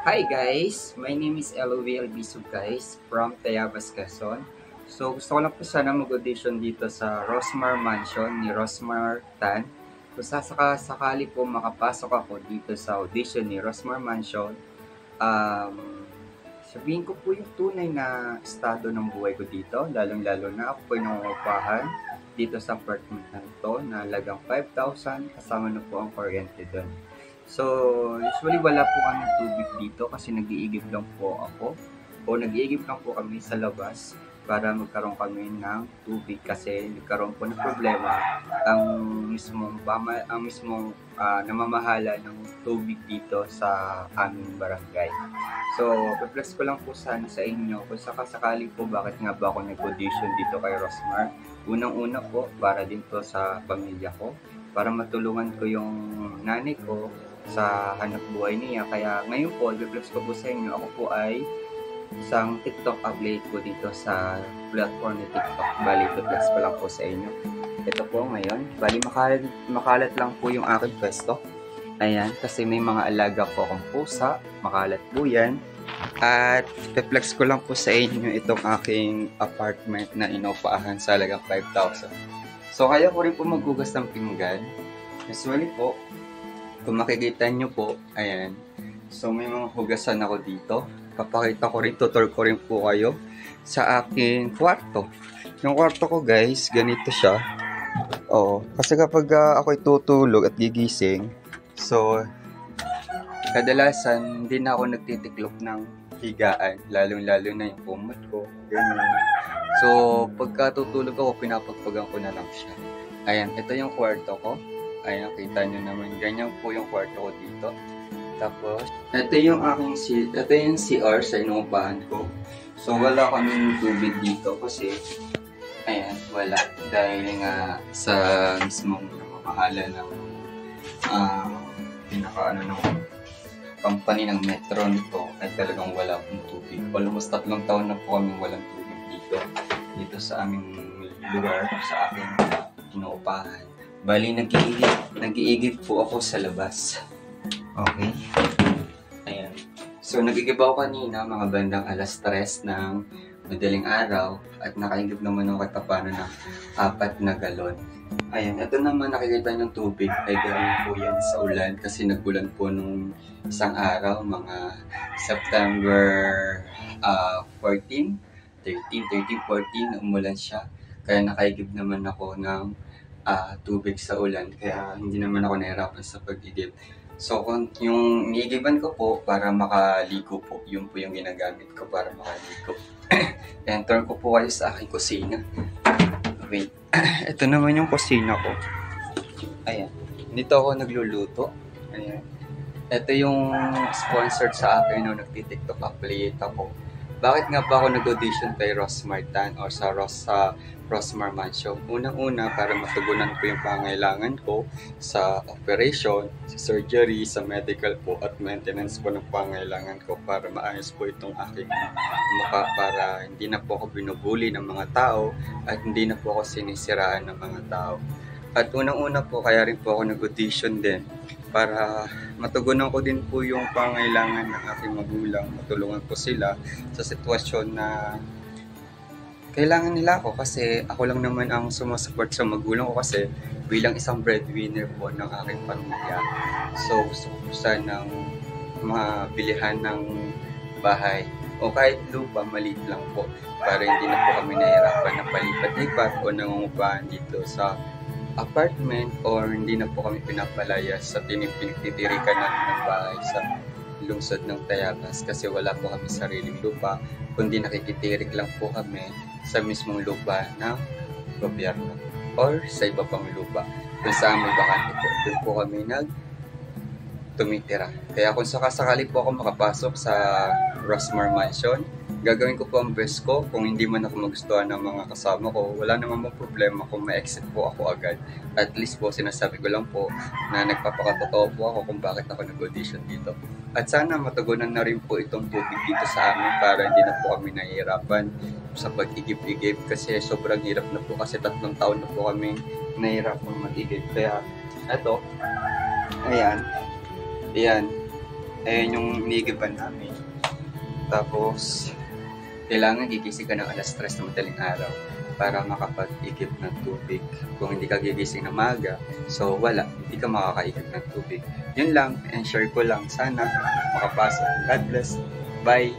Hi guys, my name is Eloviel Bisug guys from Tayabas, Quezon. So gusto ko lang po sana mag-audition dito sa Rosmar Mansion ni Rosmar Tan. Kung sakali po makapasok ako dito sa audition ni Rosmar Mansion, um, sabihin ko po yung tunay na estado ng buhay ko dito, lalong-lalo na ako po yung nangungupahan dito sa apartment na ito na halagang 5,000 kasama na po ang kuryente doon. So, usually wala po kami tubig dito kasi nag-iigib lang po ako o nag-iigib lang po kami sa labas para magkaroon kami ng tubig kasi nagkaroon po ng problema ang mismong namamahala ng tubig dito sa aming barangay. So, reflex ko lang po sana sa inyo kung sakasakali po bakit nga ba ako nag-audition dito kay Rosmar. Unang-una po para din to sa pamilya ko, para matulungan ko yung nanay ko sa hanap buhay niya. Kaya ngayon po, i-reflex ko po sa inyo, ako po ay isang TikTok update po dito sa platform ni TikTok. Bali, i-reflex ko lang po sa inyo. Ito po ngayon. Bali, makalat lang po yung aking pwesto. Ayan, kasi may mga alaga po akong pusa. Makalat po yan. At reflex ko lang po sa inyo itong aking apartment na inopaahan sa halagang 5,000. So, kaya ko rin po maghugas ng pinggan. Usually po, kung makikita nyo po, ayan. So, may mga hugasan ako dito. Papakita ko rin, tutor ko rin po kayo sa aking kwarto. Yung kwarto ko guys, ganito siya. Oo, kasi kapag ako'y tutulog at gigising, so, kadalasan, hindi na ako nagtitiklop ng higaan. Lalong-lalo na yung kumot ko. Ganyan. So, pagka tutulog ako, pinapagpagan ko na lang siya. Ayan, ito yung kwarto ko. Ayan, kita nyo naman. Ganyan po yung kwarto ko dito. Tapos, ito yung CR sa inuupahan ko. So, wala kaming tubig dito kasi, ayan, wala. Dahil nga sa mismong namamahala ng ng company ng metro nito ay talagang wala pong tubig. Almost 3 taon na po kami walang tubig dito sa aming lugar, sa aking inuupahan. Bali, nag-iigib po ako sa labas. Okay. Ayan. So, nag-iigib ako kanina, mga bandang 3:00 ng madaling araw at nakaigib naman ako katapano ng 4 na galon. Ayan, ito naman nakikita niyong tubig ay galing po yan sa ulan kasi nagulan po nung isang araw, mga September 14, 14, umulan siya. Kaya nakaigib naman ako ng tubig sa ulan, kaya hindi naman ako nahirapan sa pag-igib. So, yung iniigiban ko po para makaligo po, yun po yung ginagamit ko para makaligo. Enter ko po kayo sa aking kusina. Wait, ito naman yung kusina ko. Ayan, dito ako nagluluto. Ayan. Ito yung sponsored sa akin nung nagtitiktok affiliate ako. Bakit nga ba ako nag-audition kay Rosmar Tan or sa Rosmar Mansion? Unang-una, para matugunan ko yung pangailangan ko sa operation, sa surgery, sa medical po at maintenance po ng pangailangan ko para maayos po itong aking mukha, para hindi na po ako binubuli ng mga tao at hindi na po ako sinisiraan ng mga tao. At unang-una po, kaya rin po ako nag-audition din para matugunan ko din po yung pangailangan ng aking magulang, matulungan ko sila sa sitwasyon na kailangan nila ako kasi ako lang naman ang sumasupport sa magulang ko kasi bilang isang breadwinner po ng aking pamilya. So, gusto ko sanang mabilihan ng bahay o kahit lupa, maliit lang po para hindi na po kami nahirapan na palipat-lipat o nangungupahan dito sa apartment or hindi na po kami pinapalaya sa pinagtitirikan namin ng bahay sa lungsod ng Tayabas kasi wala po kami sariling lupa, kundi nakikitirik lang po kami sa mismong lupa ng gobyerno or sa iba pang lupa. Kung saan may bakante po, doon po kami tumitira. Kaya kung sakasakali po ako makapasok sa Rosmar Mansion, gagawin ko po ang best ko. Kung hindi man ako magustuhan ng mga kasama ko, wala naman mo problema kung ma-exit po ako agad. At least po, sinasabi ko lang po na nagpapakatotoo po ako kung bakit ako nag-audition dito. At sana matugunan na rin po itong tubig dito sa amin para hindi na po kami nahihirapan sa pag-igib-igib kasi sobrang hirap na po kasi 3 taon na po kami nahihirapan mag-igib. Kaya, eto, ayan, Ayan yung iniigiban namin. Tapos, kailangan gigising ka ng alas 3 ng madaling araw para makapag-igib ng tubig. Kung hindi ka gigising ng maaga, so wala, hindi ka makakaigib ng tubig. Yun lang, and share ko lang. Sana makapasa. God bless. Bye!